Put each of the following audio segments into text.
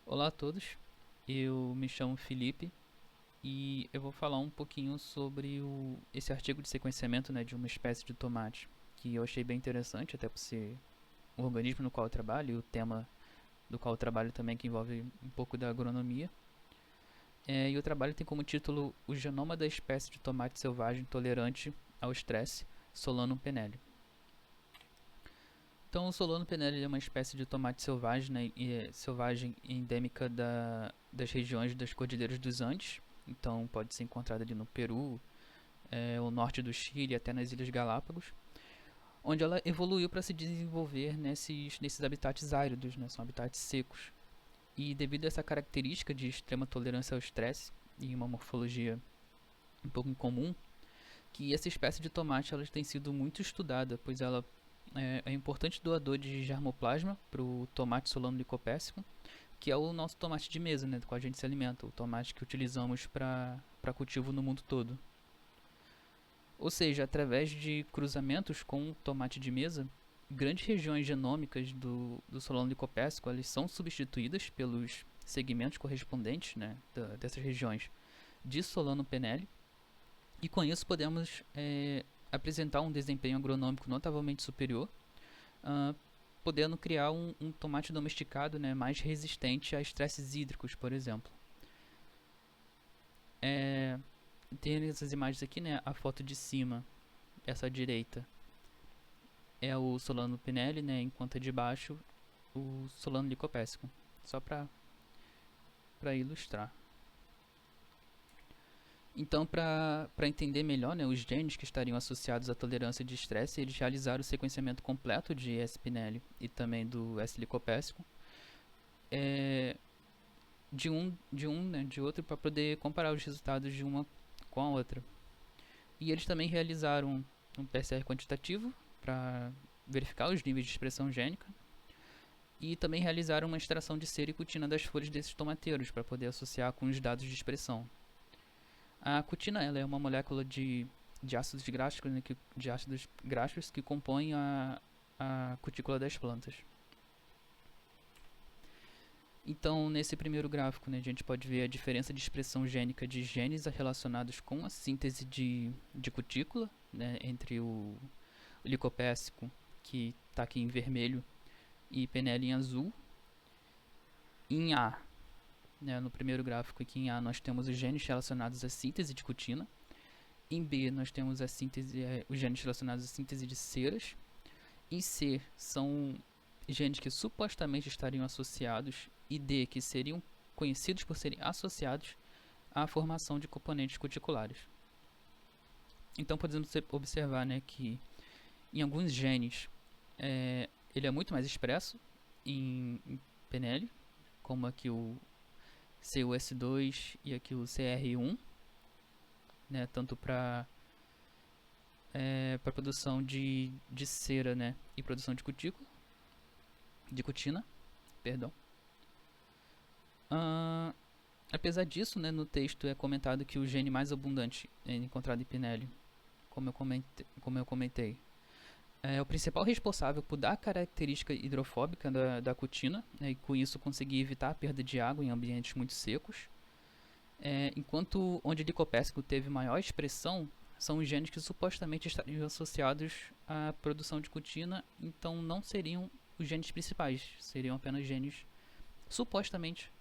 Olá a todos, eu me chamo Felipe e eu vou falar um pouquinho sobre esse artigo de sequenciamento, né, de uma espécie de tomate que eu achei bem interessante, até por ser o organismo no qual eu trabalho e o tema do qual eu trabalho também, que envolve um pouco da agronomia. E o trabalho tem como título O Genoma da Espécie de Tomate Selvagem Tolerante ao Estresse, Solanum penelle. Então, o Solanum penelle é uma espécie de tomate selvagem, né, selvagem endêmica das regiões das Cordilheiras dos Andes. Então, pode ser encontrada ali no Peru, o norte do Chile, até nas Ilhas Galápagos, onde ela evoluiu para se desenvolver nesses habitats áridos, né, são habitats secos. E devido a essa característica de extrema tolerância ao estresse e uma morfologia um pouco incomum, que essa espécie de tomate ela tem sido muito estudada, pois ela é importante doador de germoplasma para o tomate Solanum lycopessicum, que é o nosso tomate de mesa, né, do qual a gente se alimenta, o tomate que utilizamos para cultivo no mundo todo. Ou seja, através de cruzamentos com o tomate de mesa, grandes regiões genômicas do Solanum lycopessicum elas são substituídas pelos segmentos correspondentes, né, dessas regiões de Solanum penelle, e com isso podemos apresentar um desempenho agronômico notavelmente superior, uh, podendo criar um tomate domesticado, né, mais resistente a estresses hídricos, por exemplo. É, tem essas imagens aqui, né, a foto de cima, essa direita, é o Solanum penelle, né, enquanto a de baixo o Solanum lycopessicum, só para ilustrar. Então, para entender melhor, né, os genes que estariam associados à tolerância de estresse, eles realizaram o sequenciamento completo de S. pinelli e também do S. lycopessicum, de outro, para poder comparar os resultados de uma com a outra. E eles também realizaram um PCR quantitativo para verificar os níveis de expressão gênica e também realizaram uma extração de cera e cutina das folhas desses tomateiros para poder associar com os dados de expressão. A cutina ela é uma molécula de ácidos graxos, né, de ácidos graxos que compõem a cutícula das plantas. Então, nesse primeiro gráfico, né, a gente pode ver a diferença de expressão gênica de genes relacionados com a síntese de cutícula, né, entre o licopéssico, que está aqui em vermelho, e penelle em azul. Em A, né, no primeiro gráfico aqui em A, nós temos os genes relacionados à síntese de cutina. Em B, nós temos os genes relacionados à síntese de ceras. Em C, são genes que supostamente estariam associados, e D, que seriam conhecidos por serem associados à formação de componentes cuticulares. Então podemos observar, né, que em alguns genes ele é muito mais expresso em penelle, como aqui o CUS2 e aqui o CR1, né, tanto para produção de cera, né, e produção de cutícula, de cutina, perdão. Apesar disso, né, no texto é comentado que o gene mais abundante é encontrado em Pinelli, como eu comentei, é o principal responsável por dar a característica hidrofóbica da cutina, né, e com isso conseguir evitar a perda de água em ambientes muito secos. Enquanto onde o licopéssico teve maior expressão são os genes que supostamente estariam associados à produção de cutina, então não seriam os genes principais, seriam apenas genes supostamente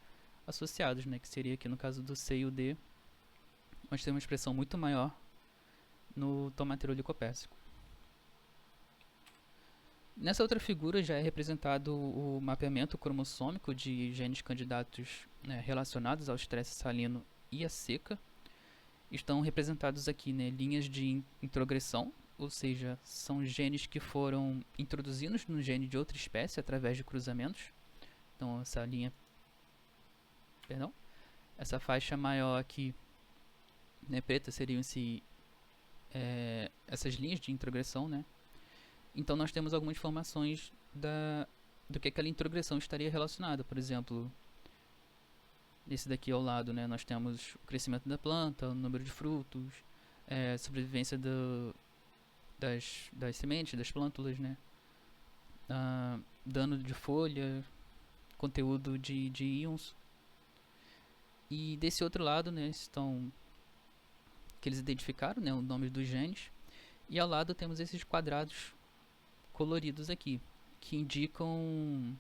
associados, né, que seria aqui no caso do C e o D, onde tem uma expressão muito maior no tomateiro licopéssico. Nessa outra figura já é representado o mapeamento cromossômico de genes candidatos, né, relacionados ao estresse salino e à seca. Estão representados aqui, né, linhas de introgressão, ou seja, são genes que foram introduzidos no gene de outra espécie através de cruzamentos. Então essa linha, perdão, essa faixa maior aqui, né, preta, seriam essas linhas de introgressão, né? Então nós temos algumas informações do que aquela introgressão estaria relacionada. Por exemplo, nesse daqui ao lado, né, nós temos o crescimento da planta, o número de frutos, sobrevivência das sementes, das plântulas, né? Dano de folha, conteúdo de íons. E desse outro lado, né, estão que eles identificaram, né, o nome dos genes. E ao lado temos esses quadrados coloridos aqui, que indicam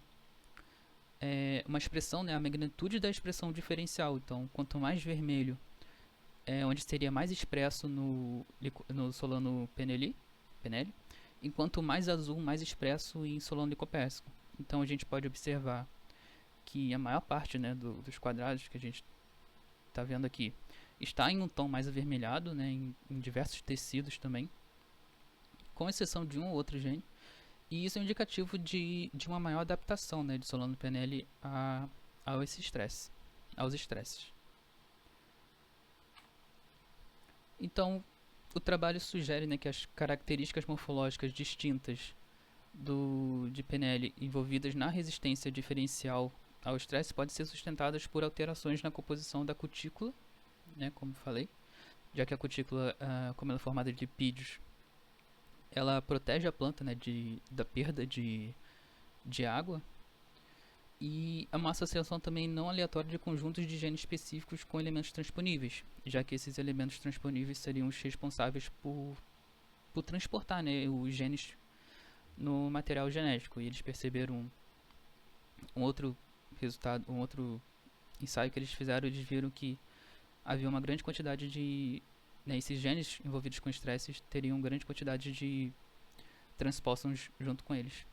uma expressão, né, a magnitude da expressão diferencial. Então, quanto mais vermelho, onde seria mais expresso no Solano Penelli, enquanto mais azul, mais expresso em Solano Licopérsico. Então, a gente pode observar que a maior parte, né, dos quadrados que a gente está vendo aqui está em um tom mais avermelhado, né, em diversos tecidos também, com exceção de um ou outro gene. E isso é um indicativo de uma maior adaptação, né, de Solano Penelli aos estresses. Então, o trabalho sugere, né, que as características morfológicas distintas de Penelli envolvidas na resistência diferencial ao estresse podem ser sustentadas por alterações na composição da cutícula, né, como falei, já que a cutícula, como ela é formada de lipídios, ela protege a planta, né, da perda de água, e é uma associação também não aleatória de conjuntos de genes específicos com elementos transponíveis, já que esses elementos transponíveis seriam os responsáveis por transportar, né, os genes no material genético. E eles perceberam um outro resultado, um outro ensaio que eles fizeram. Eles viram que havia uma grande quantidade de, né, esses genes envolvidos com estresses teriam grande quantidade de transpósons junto com eles.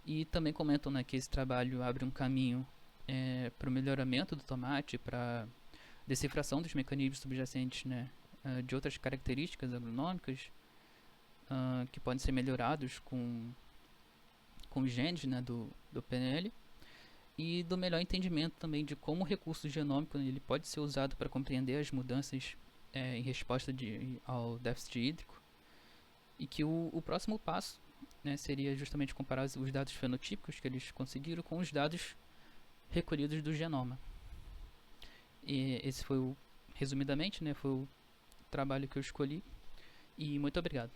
E também comentam, né, que esse trabalho abre um caminho para o melhoramento do tomate, para decifração dos mecanismos subjacentes, né, de outras características agronômicas que podem ser melhorados com os genes, né, do PNL, e do melhor entendimento também de como o recurso genômico, né, ele pode ser usado para compreender as mudanças em resposta ao déficit hídrico, e que o próximo passo, né, seria justamente comparar os dados fenotípicos que eles conseguiram com os dados recolhidos do genoma. E esse foi resumidamente, né, foi o trabalho que eu escolhi, e muito obrigado.